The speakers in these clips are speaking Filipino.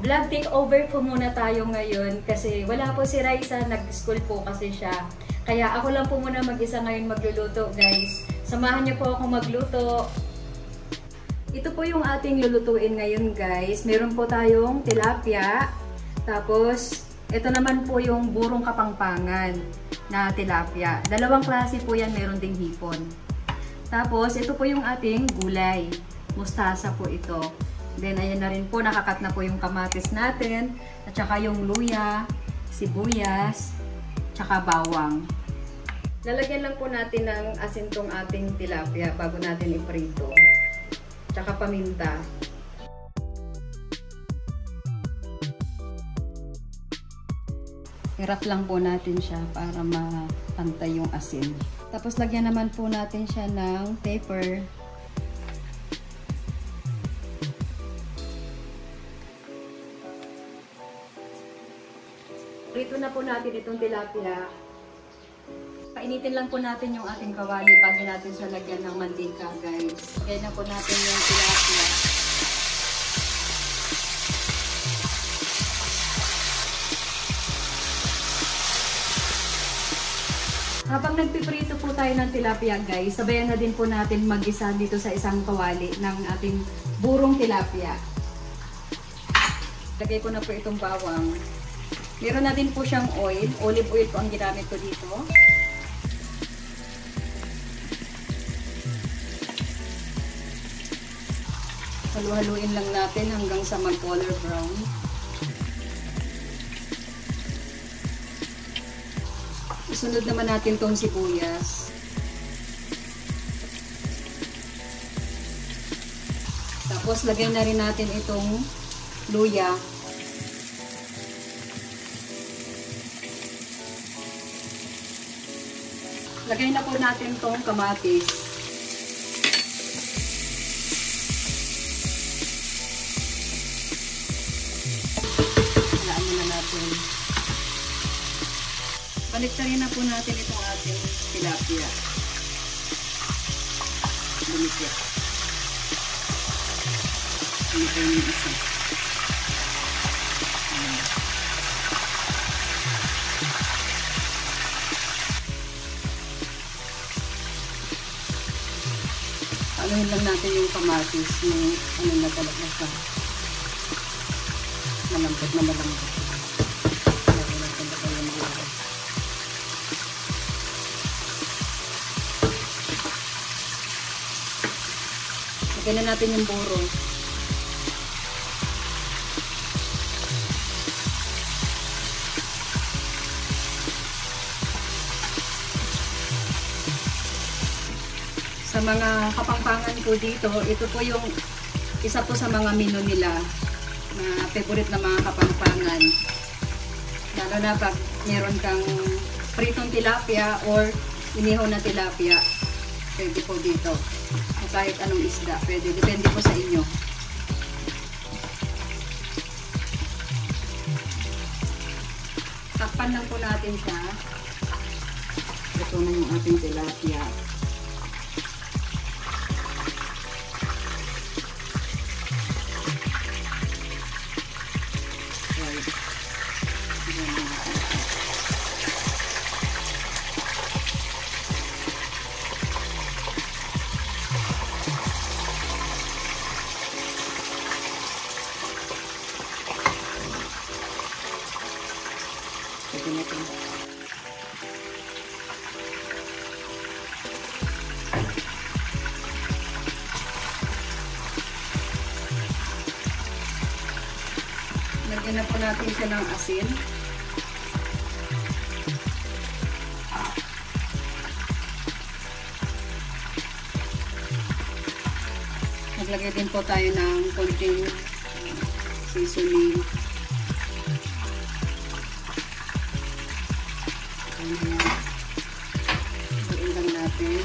vlog takeover po muna tayo ngayon kasi wala po si Raisa, nag-school po kasi siya. Kaya ako lang po muna mag-isa ngayon magluluto, guys. Samahan niyo po ako magluto. Ito po yung ating lulutuin ngayon, guys. Meron po tayong tilapia. Tapos, ito naman po yung burong kapangpangan na tilapia. Dalawang klase po yan, meron ding hipon. Tapos, ito po yung ating gulay. Mustasa po ito. Then, ayan na rin po, nakakat na po yung kamatis natin, at saka yung luya, sibuyas, tsaka bawang. Lalagyan lang po natin ng asin tong ating tilapia bago natin iprito. Tsaka paminta. Hirap lang po natin siya para mapantay yung asin. Tapos, lagyan naman po natin siya ng pepper. Prito na po natin itong tilapia. Painitin lang po natin yung ating kawali bago natin siya lagyan ng mantika, guys. Lagyan na po natin yung tilapia. Habang nagpiprito po tayo ng tilapia, guys, sabayan na din po natin mag-isa dito sa isang kawali ng ating burong tilapia. Lagay ko na po itong bawang. Meron na din po siyang oil. Olive oil po ang ginamit ko dito. Halu-haluin lang natin hanggang sa mag-color brown. Isunod naman natin tong sibuyas. Tapos lagay na rin natin itong luya. Lagay na po natin tong kamatis. Halaan muna natin. Baliktarin na po natin itong ating tilapia. Lumipit. Lumipit yung isa. Aluhin lang natin yung kamatis ng ano na talaga siya. Malambot na malambot. Lagyan na natin yung buro. Sa mga kapangpangan po dito, ito po yung isa po sa mga menu nila na favorite na mga kapangpangan. Lalo na pag meron kang pritong tilapia or inihaw na tilapia, pwede po dito. O kahit anong isda, pwede. Depende po sa inyo. Takpan lang po natin siya. Ito na yung ating tilapia. Lagyan na po natin siya ng asin. Naglagay din po tayo ng konting seasoning. Haluin lang natin.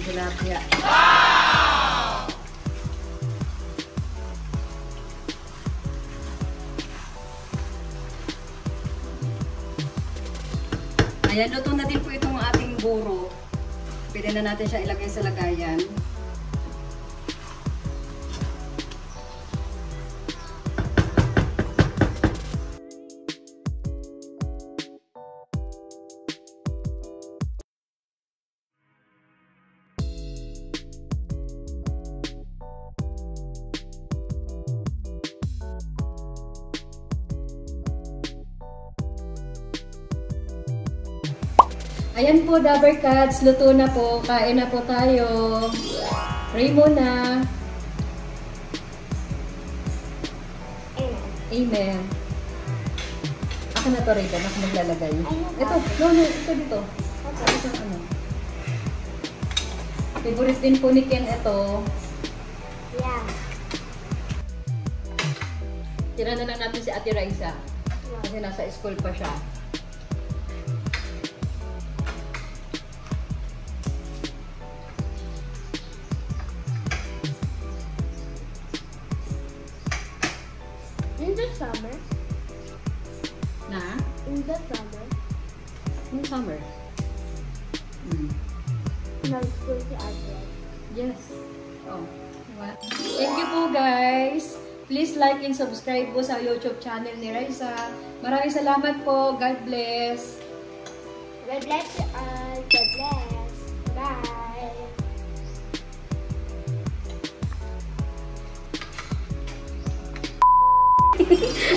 tilapia. Ayan, luto na din po itong ating buro. Pwede na natin siya ilagay sa lagayan. Ayan po, Dabber Cats. Luto na po. Kain na po tayo. Pray muna. Amen. Ako na to, Rita. Ako maglalagay. Ito. No. Ito dito. Ito ano. Favorite din po ni Ken ito. Yeah. Tira na lang natin si Ate Raisa. Kasi nasa school pa siya. In the summer? Na? In the summer? In summer. Nag-school si Ate. Yes. Oh. Diba? Thank you po, guys. Please like and subscribe po sa YouTube channel ni Raisa. Maraming salamat po. God bless. God bless you all. God bless. Bye.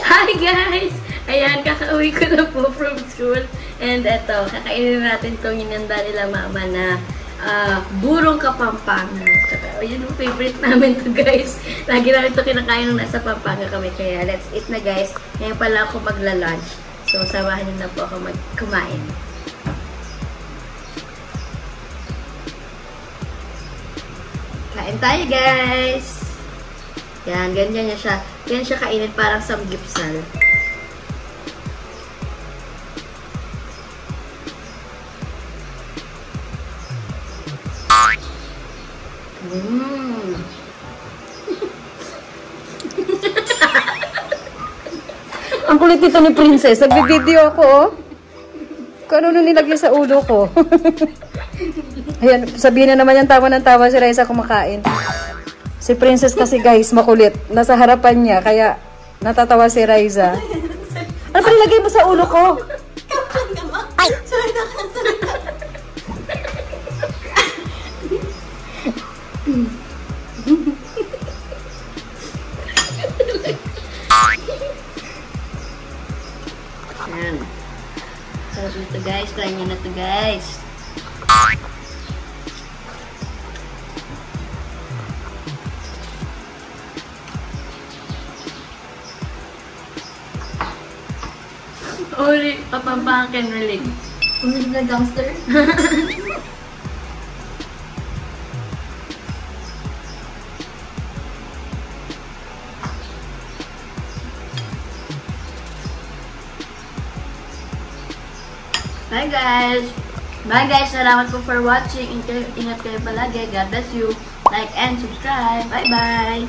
Hi guys! Ayan, kakauwi ko na po from school. And eto, kakainin natin itong inanda nila mama na burong Kapampangan. Yun ang favorite namin to guys. Lagi namin ito kinakain nung nasa Pampanga kami. Kaya let's eat na guys. Ngayon pala ako magla-lunch. So, samahan niyo na po ako kumain. Kain tayo guys! Yan, ganyan niya siya. Yan siya kainin parang samgipsal. Ang kulit nito ni Princess. Nagbi-video ako, oh. Kung ano nilagay sa ulo ko. Ayan, sabihin na naman yung tawa ng tawa si Raisa kumakain. Si Princess kasi guys, makulit. Nasa harapan niya, kaya natatawa si Raisa. Ano pa nilagay mo sa ulo ko? Ay! Ayan. Sarap na to guys. Try nyo na to guys. Only Kapampangan can relate. Kung na gangster? Bye guys! Bye guys! Salamat po for watching. Ingat kayo palagi. God bless you. Like and subscribe. Bye bye!